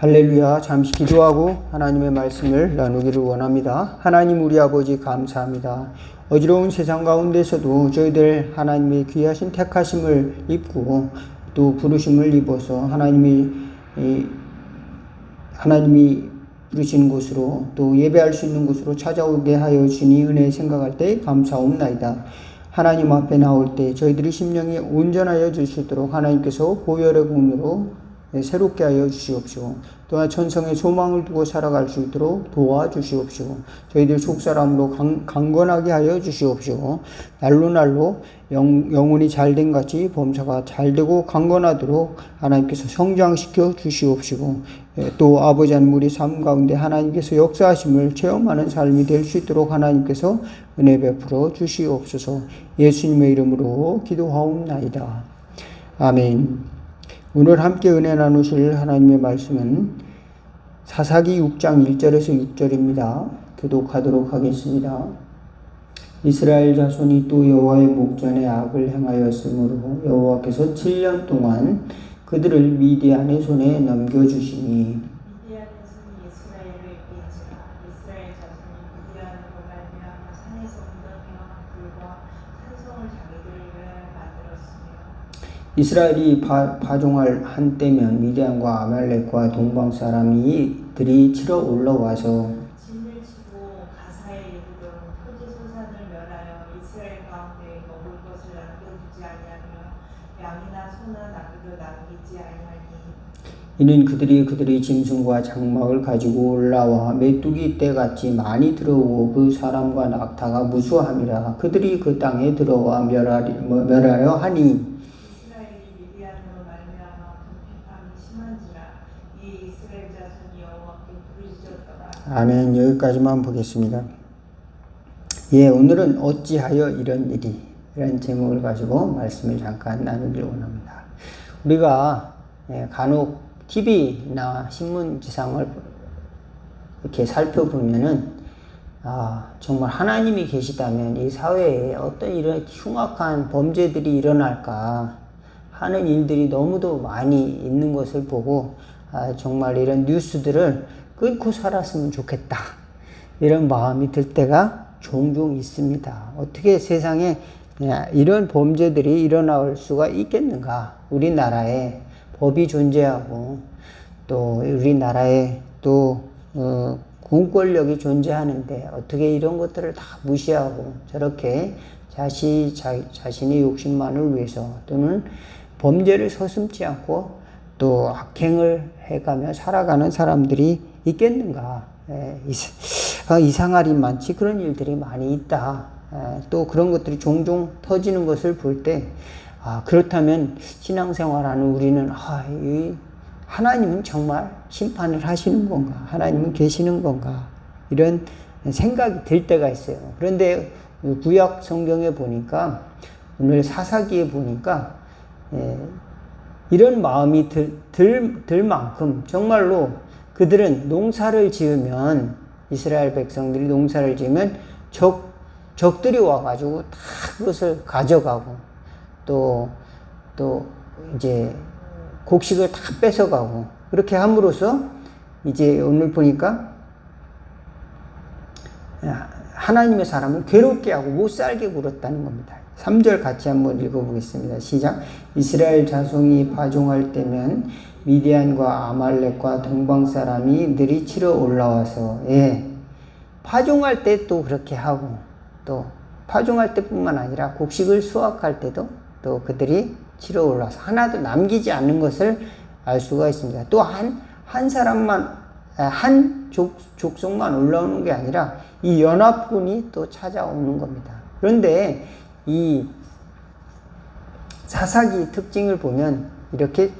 할렐루야. 잠시 기도하고 하나님의 말씀을 나누기를 원합니다. 하나님 우리 아버지 감사합니다. 어지러운 세상 가운데서도 저희들 하나님의 귀하신 택하심을 입고 또 부르심을 입어서 하나님이 부르신 곳으로 또 예배할 수 있는 곳으로 찾아오게 하여 주니 은혜 생각할 때 감사옵나이다. 하나님 앞에 나올 때 저희들이 심령이 온전하여 줄 수 있도록 하나님께서 보혈의 공로로 새롭게 하여 주시옵시고, 또한 천성의 소망을 두고 살아갈 수 있도록 도와주시옵시고, 저희들 속사람으로 강건하게 하여 주시옵시고, 날로 영혼이 잘된 같이 범사가 잘되고 강건하도록 하나님께서 성장시켜 주시옵시고, 또 아버지 하나님 우리 삶 가운데 하나님께서 역사하심을 체험하는 삶이 될 수 있도록 하나님께서 은혜 베풀어 주시옵소서. 예수님의 이름으로 기도하옵나이다. 아멘. 오늘 함께 은혜 나누실 하나님의 말씀은 사사기 6장 1절에서 6절입니다. 교독하도록 하겠습니다. 이스라엘 자손이 또 여호와의 목전에 악을 행하였으므로 여호와께서 7년 동안 그들을 미디안의 손에 넘겨주시니 이스라엘이 파종할 한때면 미디안과 아말렉과 동방 사람들이 치러 올라와서 진을 치고 가사에 이르러 토지 소산을 멸하여 이스라엘 가운데 먹을 것을 남겨두지 아니하며 양이나 소나 나귀도 남기지 아니하니 이는 그들이 짐승과 장막을 가지고 올라와 메뚜기 떼같이 많이 들어오고 그 사람과 낙타가 무수함이라. 그들이 그 땅에 들어와 멸하려 하니 아멘. 여기까지만 보겠습니다. 오늘은 어찌하여 이런 일이, 이런 제목을 가지고 말씀을 잠깐 나누길 원합니다. 우리가 간혹 TV나 신문 지상을 이렇게 살펴보면은 정말 하나님이 계시다면 이 사회에 어떤 이런 흉악한 범죄들이 일어날까 하는 일들이 너무도 많이 있는 것을 보고 정말 이런 뉴스들을 끊고 살았으면 좋겠다, 이런 마음이 들 때가 종종 있습니다. 어떻게 세상에 이런 범죄들이 일어날 수가 있겠는가? 우리나라에 법이 존재하고 또 우리나라에 또 공권력이 존재하는데 어떻게 이런 것들을 다 무시하고 저렇게 자신의 욕심만을 위해서 또는 범죄를 서슴지 않고 또 악행을 해가며 살아가는 사람들이 있겠는가? 이상할 일 많지, 그런 일들이 많이 있다. 또 그런 것들이 종종 터지는 것을 볼 때 그렇다면 신앙생활하는 우리는 하나님은 정말 심판을 하시는 건가? 하나님은 계시는 건가? 이런 생각이 들 때가 있어요. 그런데 구약 성경에 보니까, 오늘 사사기에 보니까 이런 마음이 들 만큼 정말로 그들은 농사를 지으면, 이스라엘 백성들이 농사를 지으면 적들이 와가지고 다 그것을 가져가고 또 이제 곡식을 다 뺏어가고, 그렇게 함으로써 이제 오늘 보니까 하나님의 사람을 괴롭게 하고 못 살게 굴었다는 겁니다. 3절 같이 한번 읽어보겠습니다. 시작. 이스라엘 자손이 파종할 때면 미디안과 아말렉과 동방 사람이 들이 치러 올라와서, 파종할 때 또 그렇게 하고, 또 파종할 때뿐만 아니라 곡식을 수확할 때도 또 그들이 치러 올라와서 하나도 남기지 않는 것을 알 수가 있습니다. 또 한 사람만, 한 족속만 올라오는 게 아니라 이 연합군이 또 찾아오는 겁니다. 그런데 이 사사기 특징을 보면 이렇게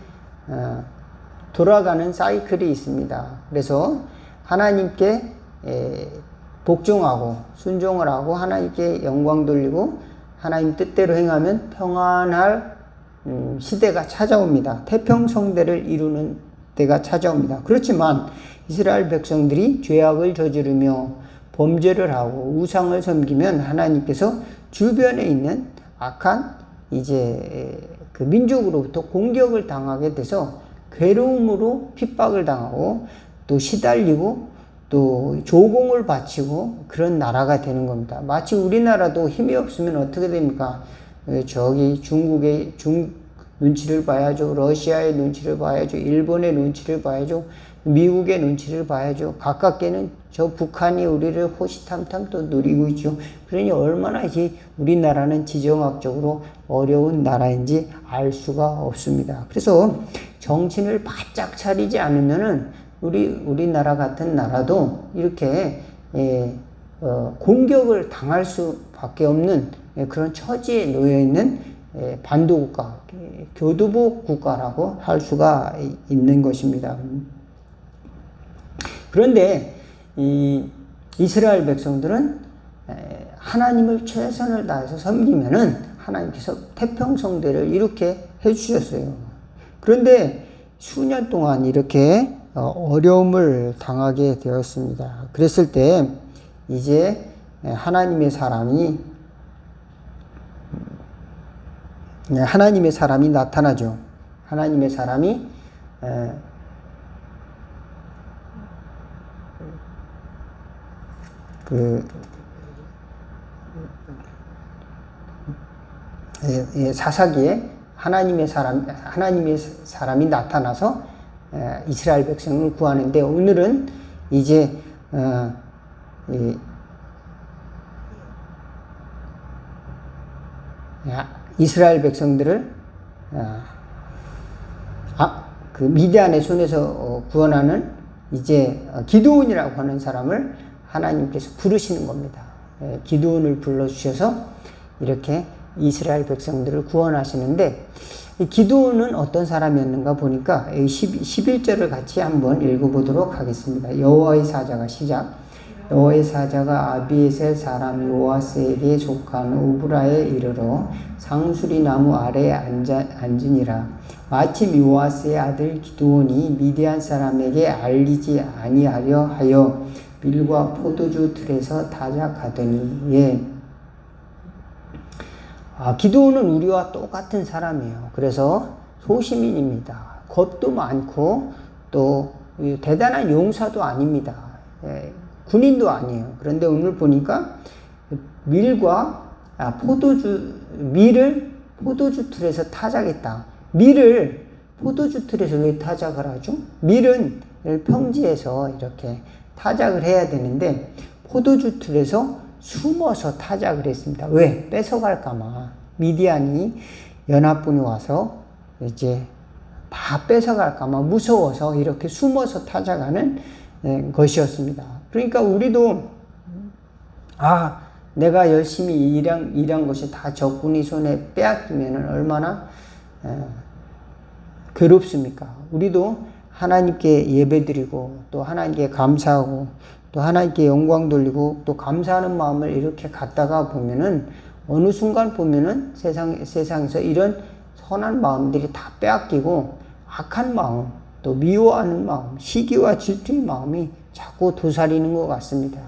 돌아가는 사이클이 있습니다. 그래서 하나님께 복종하고 순종을 하고 하나님께 영광 돌리고 하나님 뜻대로 행하면 평안할 시대가 찾아옵니다. 태평성대를 이루는 때가 찾아옵니다. 그렇지만 이스라엘 백성들이 죄악을 저지르며 범죄를 하고 우상을 섬기면 하나님께서 주변에 있는 악한 이제 그 민족으로부터 공격을 당하게 돼서 괴로움으로 핍박을 당하고 또 시달리고 또 조공을 바치고 그런 나라가 되는 겁니다. 마치 우리나라도 힘이 없으면 어떻게 됩니까? 저기 중국의 눈치를 봐야죠. 러시아의 눈치를 봐야죠. 일본의 눈치를 봐야죠. 미국의 눈치를 봐야죠. 가깝게는 저 북한이 우리를 호시탐탐 또 누리고 있죠. 그러니 얼마나 우리나라는 지정학적으로 어려운 나라인지 알 수가 없습니다. 그래서 정신을 바짝 차리지 않으면은 우리나라 같은 나라도 이렇게 공격을 당할 수밖에 없는 그런 처지에 놓여 있는 반도국가, 교두보 국가라고 할 수가 있는 것입니다. 그런데 이스라엘 백성들은 하나님을 최선을 다해서 섬기면은 하나님께서 태평성대를 이렇게 해주셨어요. 그런데 수년 동안 이렇게 어려움을 당하게 되었습니다. 그랬을 때 이제 하나님의 사람이 나타나죠. 하나님의 사람이 사사기에 하나님의 사람이 나타나서 이스라엘 백성을 구하는데 오늘은 이제 이스라엘 백성들을 그 미디안의 손에서 구원하는 이제 기드온이라고 하는 사람을 하나님께서 부르시는 겁니다. 기드온을 불러주셔서 이렇게 이스라엘 백성들을 구원하시는데 이 기드온은 어떤 사람이었는가 보니까 11절을 같이 한번 읽어보도록 하겠습니다. 여호와의 사자가 시작. 여호와의 사자가 아비에셀 사람 요아스에게 속한 오브라에 이르러 상수리 나무 아래에 앉으니라. 마침 요아스의 아들 기드온이 미디안 사람에게 알리지 아니하려 하여 밀과 포도주 틀에서 타작하더니 기드온은 우리와 똑같은 사람이에요. 그래서 소시민입니다. 겁도 많고 또 대단한 용사도 아닙니다. 군인도 아니에요. 그런데 오늘 보니까 밀을 포도주 틀에서 타작했다. 밀을 포도주 틀에서 왜 타작을 하죠? 밀은 평지에서 이렇게 타작을 해야 되는데 포도주 틀에서 숨어서 타작을 했습니다. 왜? 뺏어갈까봐. 미디안이 연합군이 와서 이제 다 뺏어갈까봐 무서워서 이렇게 숨어서 타작하는 것이었습니다. 그러니까 우리도 내가 열심히 일한 것이 다 적군이 손에 빼앗기면 얼마나 괴롭습니까? 우리도 하나님께 예배드리고 또 하나님께 감사하고 또 하나님께 영광 돌리고 또 감사하는 마음을 이렇게 갖다가 보면은 어느 순간 보면은 세상에서 이런 선한 마음들이 다 빼앗기고 악한 마음 또 미워하는 마음 시기와 질투의 마음이 자꾸 도사리는 것 같습니다.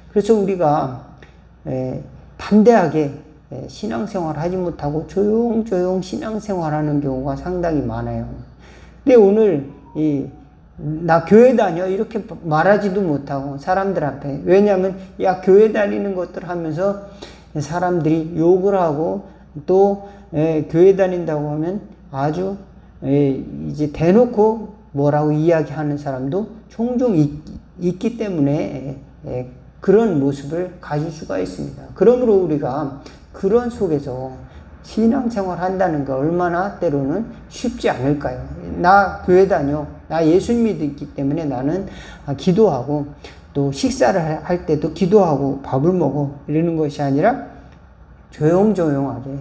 그래서 우리가 담대하게 신앙생활 하지 못하고 조용조용 신앙생활하는 경우가 상당히 많아요. 근데 오늘 나 교회 다녀 이렇게 말하지도 못하고 사람들 앞에 왜냐하면 교회 다니는 것들 하면서 사람들이 욕을 하고 또 교회 다닌다고 하면 아주 이제 대놓고 뭐라고 이야기하는 사람도 종종 있기 때문에 그런 모습을 가질 수가 있습니다. 그러므로 우리가 그런 속에서 신앙생활 한다는 게 얼마나 때로는 쉽지 않을까요? 나 교회 다녀. 나 예수 믿기 때문에 나는 기도하고 또 식사를 할 때도 기도하고 밥을 먹어. 이러는 것이 아니라 조용조용하게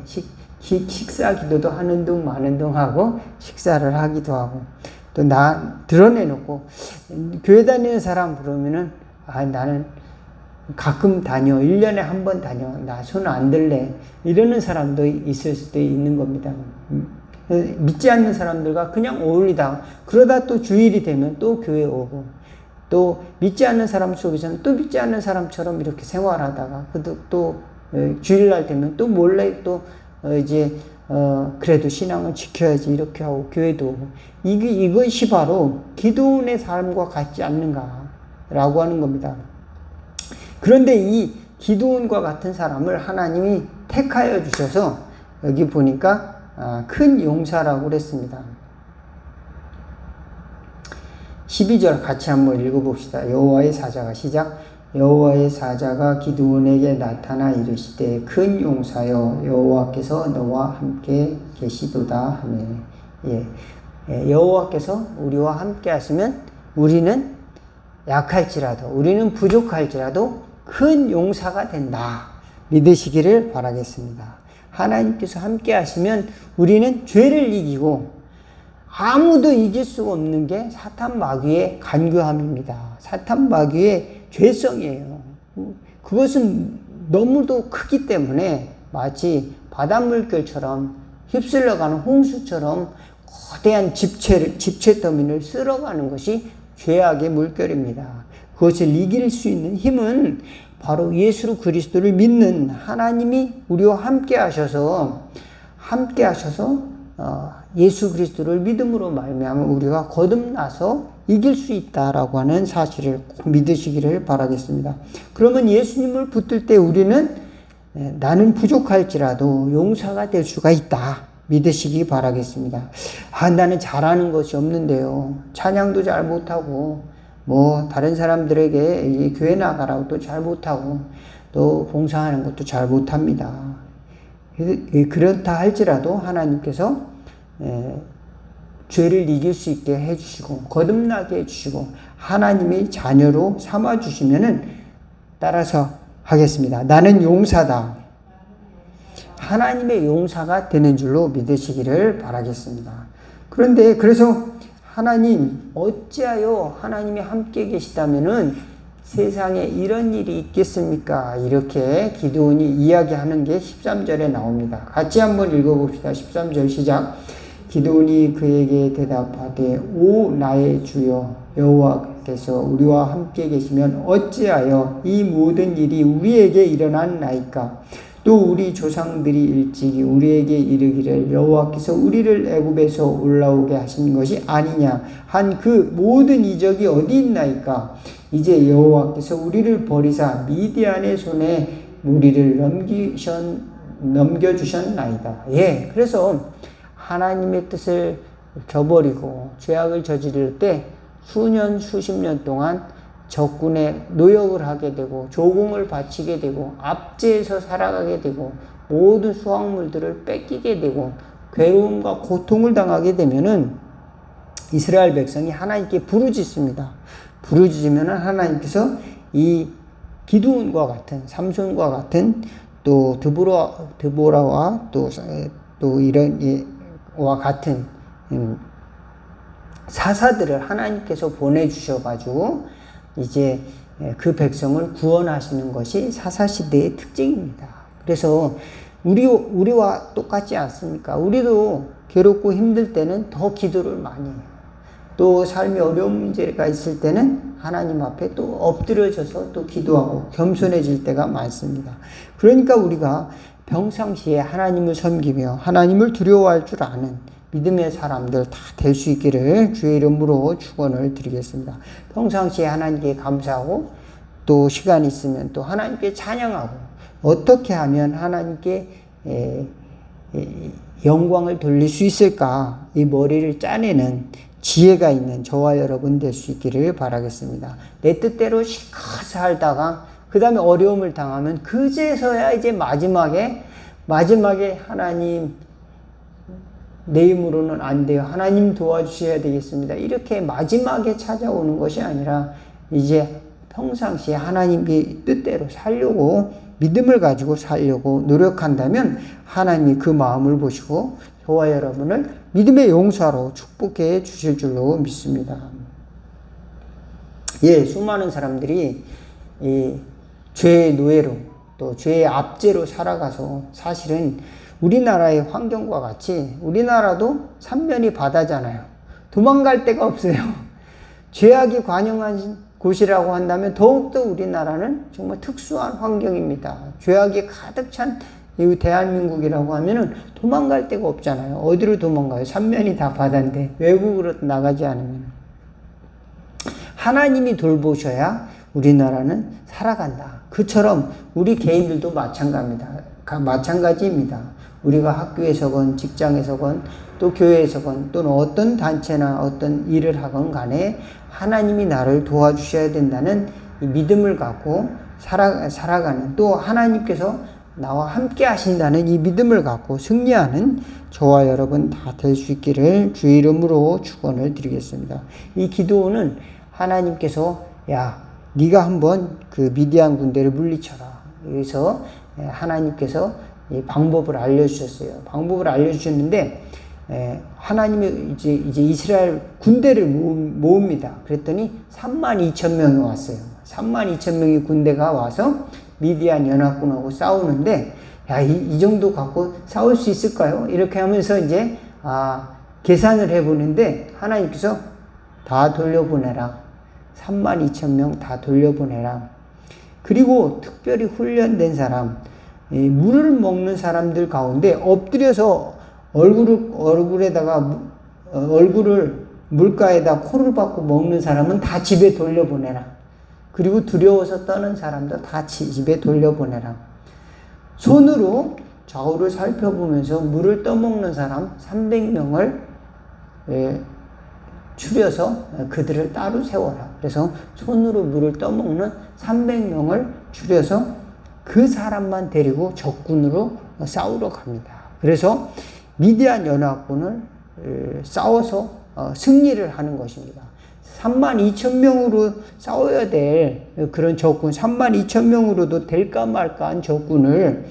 식사 기도도 하는 둥 마는 둥 하고 식사를 하기도 하고 또 드러내놓고 교회 다니는 사람 부르면은 나는 가끔 다녀. 1년에 한 번 다녀. 나 손 안 들래. 이러는 사람도 있을 수도 있는 겁니다. 믿지 않는 사람들과 그냥 어울리다. 그러다 또 주일이 되면 또 교회 오고 또 믿지 않는 사람 속에서는 또 믿지 않는 사람처럼 이렇게 생활하다가 또 주일날 되면 또 몰래 또 이제 그래도 신앙을 지켜야지 이렇게 하고 교회도 오고 이것이 바로 기도원의 삶과 같지 않는가라고 하는 겁니다. 그런데 이 기도원과 같은 사람을 하나님이 택하여 주셔서 여기 보니까 큰 용사라고 그랬습니다. 12절 같이 한번 읽어봅시다. 여호와의 사자가 시작. 여호와의 사자가 기드온에게 나타나 이르시되 큰 용사여 여호와께서 너와 함께 계시도다 하매. 여호와께서 우리와 함께 하시면 우리는 약할지라도 우리는 부족할지라도 큰 용사가 된다. 믿으시기를 바라겠습니다. 하나님께서 함께 하시면 우리는 죄를 이기고 아무도 이길 수가 없는 게 사탄 마귀의 간교함입니다. 사탄 마귀의 죄성이에요. 그것은 너무도 크기 때문에 마치 바닷물결처럼 휩쓸려가는 홍수처럼 거대한 집체 더미를 쓸어가는 것이 죄악의 물결입니다. 그것을 이길 수 있는 힘은 바로 예수 그리스도를 믿는 하나님이 우리와 함께 하셔서 예수 그리스도를 믿음으로 말미암아 우리가 거듭나서 이길 수 있다라고 하는 사실을 꼭 믿으시기를 바라겠습니다. 그러면 예수님을 붙들 때 우리는 나는 부족할지라도 용사가 될 수가 있다. 믿으시기 바라겠습니다. 나는 잘하는 것이 없는데요. 찬양도 잘 못하고 다른 사람들에게 이 교회 나가라고 또 잘 못하고 또 봉사하는 것도 잘 못합니다. 그렇다 할지라도 하나님께서 죄를 이길 수 있게 해주시고 거듭나게 해주시고 하나님의 자녀로 삼아주시면은 따라서 하겠습니다. 나는 용사다. 하나님의 용사가 되는 줄로 믿으시기를 바라겠습니다. 그런데 그래서 하나님 어찌하여 하나님이 함께 계시다면은 세상에 이런 일이 있겠습니까? 이렇게 기드온이 이야기하는 게 13절에 나옵니다. 같이 한번 읽어봅시다. 13절 시작. 기드온이 그에게 대답하되 오 나의 주여 여호와께서 우리와 함께 계시면 어찌하여 이 모든 일이 우리에게 일어났나이까? 또 우리 조상들이 일찍이 우리에게 이르기를 여호와께서 우리를 애굽에서 올라오게 하신 것이 아니냐 한 그 모든 이적이 어디 있나이까? 이제 여호와께서 우리를 버리사 미디안의 손에 우리를 넘겨주셨나이다. 그래서 하나님의 뜻을 저버리고 죄악을 저지를 때 수십 년 동안 적군의 노역을 하게 되고 조공을 바치게 되고 압제해서 살아가게 되고 모든 수확물들을 뺏기게 되고 괴로움과 고통을 당하게 되면은 이스라엘 백성이 하나님께 부르짖습니다. 부르짖으면은 하나님께서 이 기드온과 같은 삼손과 같은 또 드보라와 또 이런 와 같은 사사들을 하나님께서 보내주셔가지고 이제 그 백성을 구원하시는 것이 사사시대의 특징입니다. 그래서 우리와 똑같지 않습니까? 우리도 괴롭고 힘들 때는 더 기도를 많이 해요. 또 삶에 어려운 문제가 있을 때는 하나님 앞에 또 엎드려져서 또 기도하고 겸손해질 때가 많습니다. 그러니까 우리가 평상시에 하나님을 섬기며 하나님을 두려워할 줄 아는 믿음의 사람들 다 될 수 있기를 주의 이름으로 축원을 드리겠습니다. 평상시에 하나님께 감사하고 또 시간 있으면 또 하나님께 찬양하고 어떻게 하면 하나님께 영광을 돌릴 수 있을까? 이 머리를 짜내는 지혜가 있는 저와 여러분 될 수 있기를 바라겠습니다. 내 뜻대로 실컷 살다가 그 다음에 어려움을 당하면 그제서야 이제 마지막에 하나님 내 힘으로는 안 돼요. 하나님 도와주셔야 되겠습니다. 이렇게 마지막에 찾아오는 것이 아니라 이제 평상시에 하나님의 뜻대로 살려고 믿음을 가지고 살려고 노력한다면 하나님이 그 마음을 보시고 저와 여러분을 믿음의 용사로 축복해 주실 줄로 믿습니다. 수많은 사람들이 이 죄의 노예로 또 죄의 압제로 살아가서 사실은 우리나라의 환경과 같이 우리나라도 삼면이 바다잖아요. 도망갈 데가 없어요. 죄악이 관영한 곳이라고 한다면 더욱더 우리나라는 정말 특수한 환경입니다. 죄악이 가득 찬 이 대한민국이라고 하면은 도망갈 데가 없잖아요. 어디로 도망가요? 삼면이 다 바다인데 외국으로 나가지 않으면 하나님이 돌보셔야 우리나라는 살아간다. 그처럼 우리 개인들도 마찬가지입니다. 우리가 학교에서건 직장에서건 또 교회에서건 또는 어떤 단체나 어떤 일을 하건 간에 하나님이 나를 도와주셔야 된다는 이 믿음을 갖고 살아가는, 또 하나님께서 나와 함께 하신다는 이 믿음을 갖고 승리하는 저와 여러분 다 될 수 있기를 주의 이름으로 축원을 드리겠습니다. 이 기도는 하나님께서 야 네가 한번 그 미디안 군대를 물리쳐라. 여기서 하나님께서 이 방법을 알려주셨어요. 방법을 알려주셨는데 하나님이 이제 이스라엘 군대를 모읍니다. 그랬더니 32,000명이 왔어요. 32,000명의 군대가 와서 미디안 연합군하고 싸우는데 야, 이 정도 갖고 싸울 수 있을까요? 이렇게 하면서 이제 계산을 해보는데 하나님께서 다 돌려보내라. 32,000명 다 돌려보내라. 그리고 특별히 훈련된 사람, 물을 먹는 사람들 가운데 엎드려서 얼굴에다가 얼굴을 물가에다 코를 박고 먹는 사람은 다 집에 돌려보내라. 그리고 두려워서 떠는 사람도 다 집에 돌려보내라. 손으로 좌우를 살펴보면서 물을 떠먹는 사람 300명을 추려서 그들을 따로 세워라. 그래서 손으로 물을 떠먹는 300명을 추려서 그 사람만 데리고 적군으로 싸우러 갑니다. 그래서 미디안 연합군을 싸워서 승리를 하는 것입니다. 32,000명으로 싸워야 될 그런 적군, 32,000명으로도 될까 말까 한 적군을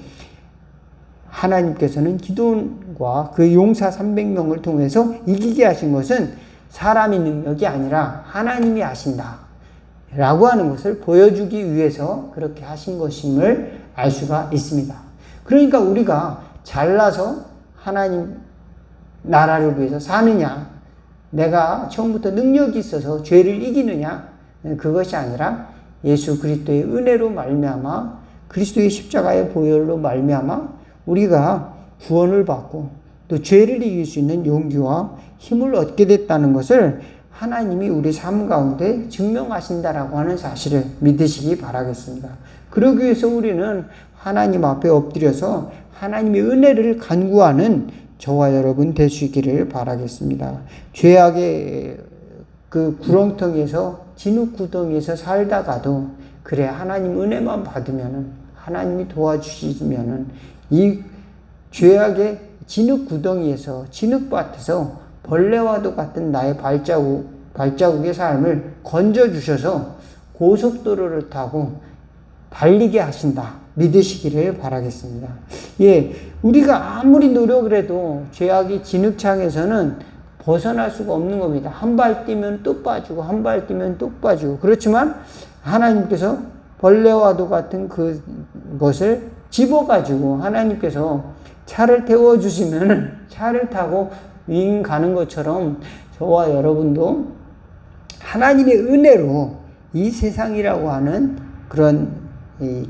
하나님께서는 기도원과 그 용사 300명을 통해서 이기게 하신 것은 사람의 능력이 아니라 하나님이 하신다 라고 하는 것을 보여주기 위해서 그렇게 하신 것임을 알 수가 있습니다. 그러니까 우리가 잘나서 하나님 나라를 위해서 사느냐, 내가 처음부터 능력이 있어서 죄를 이기느냐, 그것이 아니라 예수 그리스도의 은혜로 말미암아 그리스도의 십자가의 보혈로 말미암아 우리가 구원을 받고 또 죄를 이길 수 있는 용기와 힘을 얻게 됐다는 것을 하나님이 우리 삶 가운데 증명하신다라고 하는 사실을 믿으시기 바라겠습니다. 그러기 위해서 우리는 하나님 앞에 엎드려서 하나님의 은혜를 간구하는 저와 여러분 될 수 있기를 바라겠습니다. 죄악의 그 구렁텅이에서 진흙구덩이에서 살다가도 그래 하나님 은혜만 받으면은 하나님이 도와주시면은 이 죄악의 진흙구덩이에서 진흙밭에서 벌레와도 같은 나의 발자국의 삶을 건져주셔서 고속도로를 타고 달리게 하신다. 믿으시기를 바라겠습니다. 예, 우리가 아무리 노력을 해도 죄악의 진흙창에서는 벗어날 수가 없는 겁니다. 한 발 뛰면 또 빠지고 한 발 뛰면 또 빠지고. 그렇지만 하나님께서 벌레와도 같은 그것을 집어가지고 하나님께서 차를 태워주시면 차를 타고 윙 가는 것처럼 저와 여러분도 하나님의 은혜로 이 세상이라고 하는 그런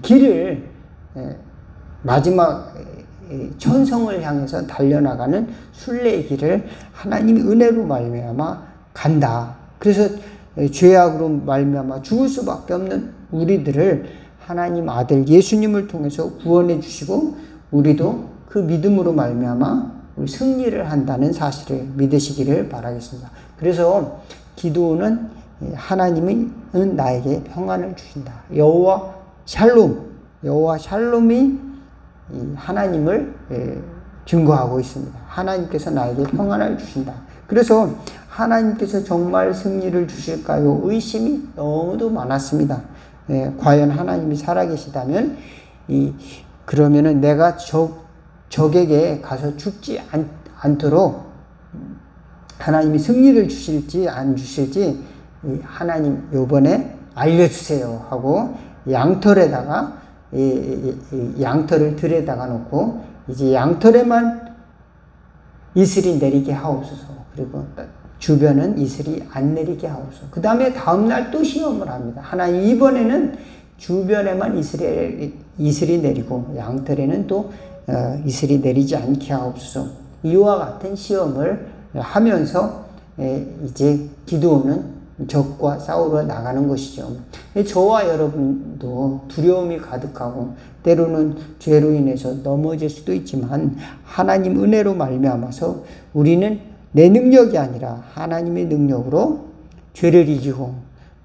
길을 마지막 천성을 향해서 달려나가는 순례의 길을 하나님의 은혜로 말미암아 간다. 그래서 죄악으로 말미암아 죽을 수밖에 없는 우리들을 하나님 아들 예수님을 통해서 구원해 주시고 우리도 그 믿음으로 말미암아 우리 승리를 한다는 사실을 믿으시기를 바라겠습니다. 그래서 기도는 하나님은 나에게 평안을 주신다. 여호와 샬롬이 하나님을 증거하고 있습니다. 하나님께서 나에게 평안을 주신다. 그래서 하나님께서 정말 승리를 주실까요? 의심이 너무도 많았습니다. 과연 하나님이 살아계시다면 그러면은 내가 적에게 가서 죽지 않도록 하나님이 승리를 주실지 안 주실지 하나님 요번에 알려주세요 하고 양털에다가 양털을 들에다가 놓고 이제 양털에만 이슬이 내리게 하옵소서. 그리고 주변은 이슬이 안 내리게 하옵소서. 그 다음에 다음날 또 시험을 합니다. 하나님 이번에는 주변에만 이슬이 내리고 양털에는 또 이슬이 내리지 않게 하옵소서. 이와 같은 시험을 하면서 이제 기드온은 적과 싸우러 나가는 것이죠. 저와 여러분도 두려움이 가득하고 때로는 죄로 인해서 넘어질 수도 있지만 하나님 은혜로 말미암아서 우리는 내 능력이 아니라 하나님의 능력으로 죄를 이기고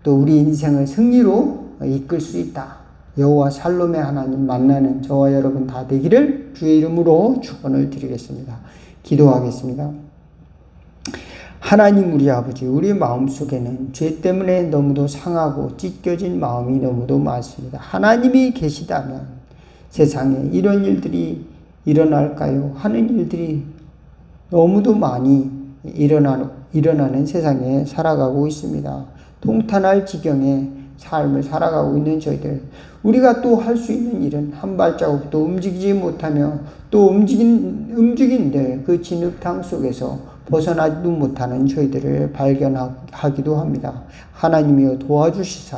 또 우리 인생을 승리로 이끌 수 있다. 여호와 샬롬의 하나님 만나는 저와 여러분 다 되기를 주의 이름으로 축원을 드리겠습니다. 기도하겠습니다. 하나님 우리 아버지, 우리 마음속에는 죄 때문에 너무도 상하고 찢겨진 마음이 너무도 많습니다. 하나님이 계시다면 세상에 이런 일들이 일어날까요? 하는 일들이 너무도 많이 일어나는 세상에 살아가고 있습니다. 통탄할 지경의 삶을 살아가고 있는 저희들, 우리가 또 할 수 있는 일은 한 발자국도 움직이지 못하며 또 움직인들 그 진흙탕 속에서 벗어나지도 못하는 저희들을 발견하기도 합니다. 하나님이여 도와주시사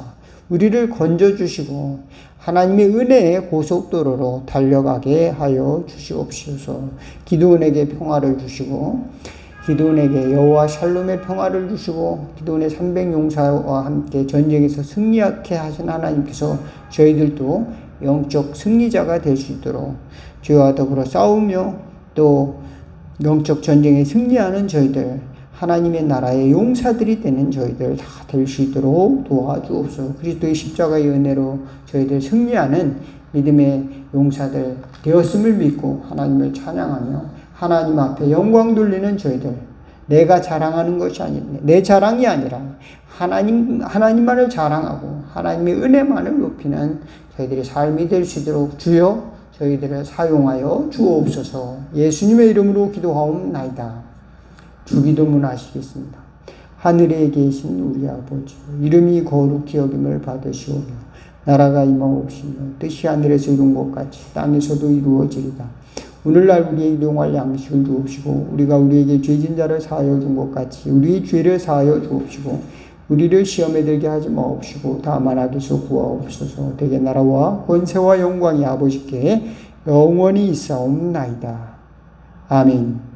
우리를 건져주시고 하나님의 은혜의 고속도로로 달려가게 하여 주시옵소서. 기드온에게 평화를 주시고 기드온에게 여호와 샬롬의 평화를 주시고 기드온의 300용사와 함께 전쟁에서 승리하게 하신 하나님께서 저희들도 영적 승리자가 될 수 있도록 죄와 더불어 싸우며 또 영적 전쟁에 승리하는 저희들, 하나님의 나라의 용사들이 되는 저희들 다 될 수 있도록 도와주옵소서. 그리스도의 십자가의 은혜로 저희들 승리하는 믿음의 용사들 되었음을 믿고 하나님을 찬양하며 하나님 앞에 영광 돌리는 저희들, 내가 자랑하는 것이 아니라 내 자랑이 아니라 하나님만을 자랑하고 하나님의 은혜만을 높이는 저희들의 삶이 될 수 있도록 주여 저희들을 사용하여 주옵소서. 예수님의 이름으로 기도하옵나이다. 주기도문 하시겠습니다. 하늘에 계신 우리 아버지, 이름이 거룩히 여김을 받으시오며 나라가 임하옵시며 뜻이 하늘에서 이룬 것 같이 땅에서도 이루어지리다. 오늘날 우리에게 일용할 양식을 주옵시고 우리가 우리에게 죄진 자를 사하여 준 것 같이 우리의 죄를 사하여 주옵시고 우리를 시험에 들게 하지 마옵시고 다만 악에서 구하옵소서. 대개 나라와 권세와 영광이 아버지께 영원히 있사옵나이다. 아멘.